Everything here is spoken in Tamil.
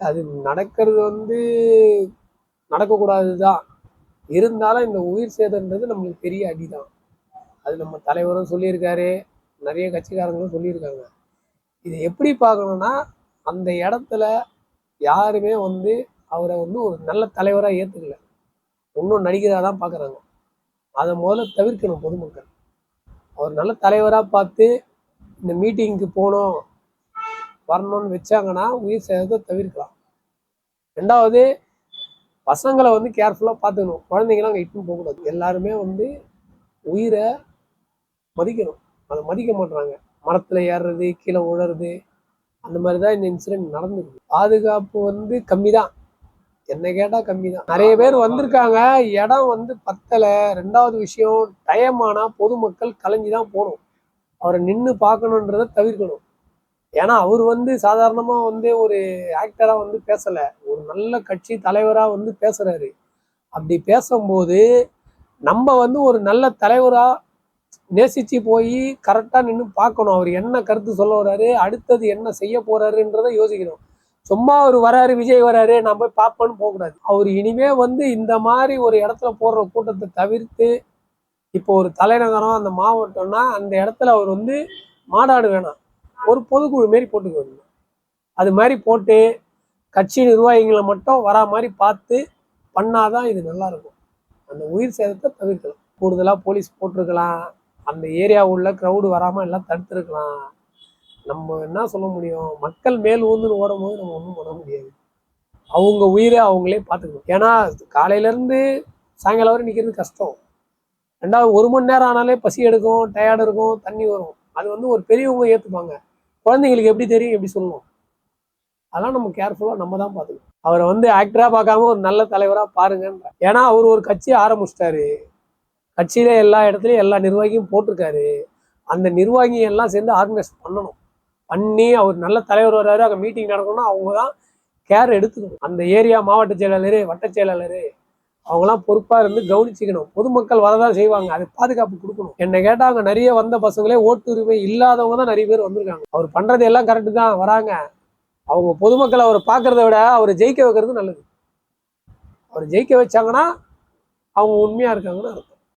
அது நடக்கிறது வந்து நடக்கக்கூடாதுதான். இருந்தாலும் இந்த உயிர் சேதம்ன்றது நம்மளுக்கு பெரிய அடிதான். அது நம்ம தலைவரும் சொல்லியிருக்காரு, நிறைய கட்சிக்காரங்களும் சொல்லியிருக்காங்க. இதை எப்படி பார்க்கணும்னா, அந்த இடத்துல யாருமே வந்து அவரை வந்து ஒரு நல்ல தலைவராக ஏற்றுக்கல. இன்னும் நடிகராக தான் பார்க்குறாங்க. அதை முதல்ல தவிர்க்கணும் பொதுமக்கள். அவர் நல்ல தலைவராக பார்த்து இந்த மீட்டிங்க்கு போகணும் வரணும்னு வச்சாங்கன்னா உயிர் சேதத்தை தவிர்க்கலாம். ரெண்டாவது, பசங்களை வந்து கேர்ஃபுல்லாக பார்த்துக்கணும். குழந்தைங்களாம் அங்கே இட்டுன்னு போகக்கூடாது. எல்லாருமே வந்து உயிரை மதிக்கணும். அதை மதிக்க மாட்டுறாங்க. மரத்தில் ஏறுறது, கீழே உழறது, அந்த மாதிரி தான் இந்த இன்சிடென்ட் நடந்துருக்கு. பாதுகாப்பு வந்து கம்மி தான், என்ன கேட்டால் கம்மி தான். நிறைய பேர் வந்திருக்காங்க, இடம் வந்து பத்தலை. ரெண்டாவது விஷயம், டைம் ஆனால் பொதுமக்கள் கலைஞ்சி தான் போகணும். அவரை நின்று பார்க்கணுன்றதை தவிர்க்கணும். ஏன்னா அவர் வந்து சாதாரணமாக வந்து ஒரு ஆக்டராக வந்து பேசலை, ஒரு நல்ல கட்சி தலைவராக வந்து பேசுகிறாரு. அப்படி பேசும்போது நம்ம வந்து ஒரு நல்ல தலைவராக நேசித்து போய் கரெக்டாக நின்று பார்க்கணும். அவர் என்ன கருத்து சொல்ல வர்றாரு, அடுத்தது என்ன செய்ய போகிறாருன்றதை யோசிக்கணும். சும்மா அவர் வராரு, விஜய் வராரு, நான் போய் பார்ப்பேன்னு போகக்கூடாது. அவர் இனிமே வந்து இந்த மாதிரி ஒரு இடத்துல போடுற கூட்டத்தை தவிர்த்து, இப்போ ஒரு தலைநகரம் அந்த மாவட்டம்னா அந்த இடத்துல அவர் வந்து மாநாடு வேணாம், ஒரு பொதுக்குழு மாரி போட்டுக்கணும். அது மாதிரி போட்டு கட்சி நிர்வாகிகளை மட்டும் வரா மாதிரி பார்த்து பண்ணாதான் இது நல்லா இருக்கும். அந்த உயிர் சேதத்தை தவிர்க்கலாம். கூடுதலாக போலீஸ் போட்டிருக்கலாம். அந்த ஏரியா உள்ள க்ரௌடு வராமல் எல்லாம் தடுத்துருக்கலாம். நம்ம என்ன சொல்ல முடியும், மக்கள் மேல் ஊந்துன்னு ஓடும் போது நம்ம ஒன்றும் பண்ண முடியாது. அவங்க உயிரை அவங்களே பார்த்துக்கணும். ஏன்னா காலையிலேருந்து சாயங்காலம் வரை நிற்கிறது கஷ்டம். ரெண்டாவது, 1 மணி நேரம் ஆனாலே பசி எடுக்கும், டயர்டு இருக்கும், தண்ணி வரும். அது வந்து ஒரு பெரியவங்க ஏற்றுப்பாங்க, குழந்தைங்களுக்கு எப்படி தெரியும், எப்படி சொல்லணும்? அதெல்லாம் நம்ம கேர்ஃபுல்லாக நம்ம தான் பார்த்துக்கணும். அவரை வந்து ஆக்டராக பார்க்காம ஒரு நல்ல தலைவராக பாருங்கன்ற. ஏன்னா அவர் ஒரு கட்சி ஆரம்பிச்சிட்டாரு, கட்சியில எல்லா இடத்துலையும் எல்லா நிர்வாகியும் போட்டிருக்காரு. அந்த நிர்வாகி எல்லாம் சேர்ந்து ஆர்கனைஸ் பண்ணணும். பண்ணி அவர் நல்ல தலைவர் வர்றாரு, அங்கே மீட்டிங் நடக்கணும்னா அவங்க தான் கேர் எடுத்துக்கணும். அந்த ஏரியா மாவட்ட செயலாளர், வட்ட செயலாளர், அவங்களாம் பொறுப்பாக இருந்து கவனிச்சுக்கணும். பொதுமக்கள் வரதான் செய்வாங்க, அது பாதுகாப்பு கொடுக்கணும். என்னை கேட்டால் அங்கே நிறைய வந்த பசங்களே ஓட்டுரிமை இல்லாதவங்க தான் நிறைய பேர் வந்திருக்காங்க. அவர் பண்ணுறது எல்லாம் கரெக்டு தான், வராங்க. அவங்க பொதுமக்கள் அவரை பார்க்கறத விட அவரை ஜெயிக்க வைக்கிறது நல்லது. அவர் ஜெயிக்க வச்சாங்கன்னா அவங்க உண்மையாக இருக்காங்கன்னு அர்த்தம்.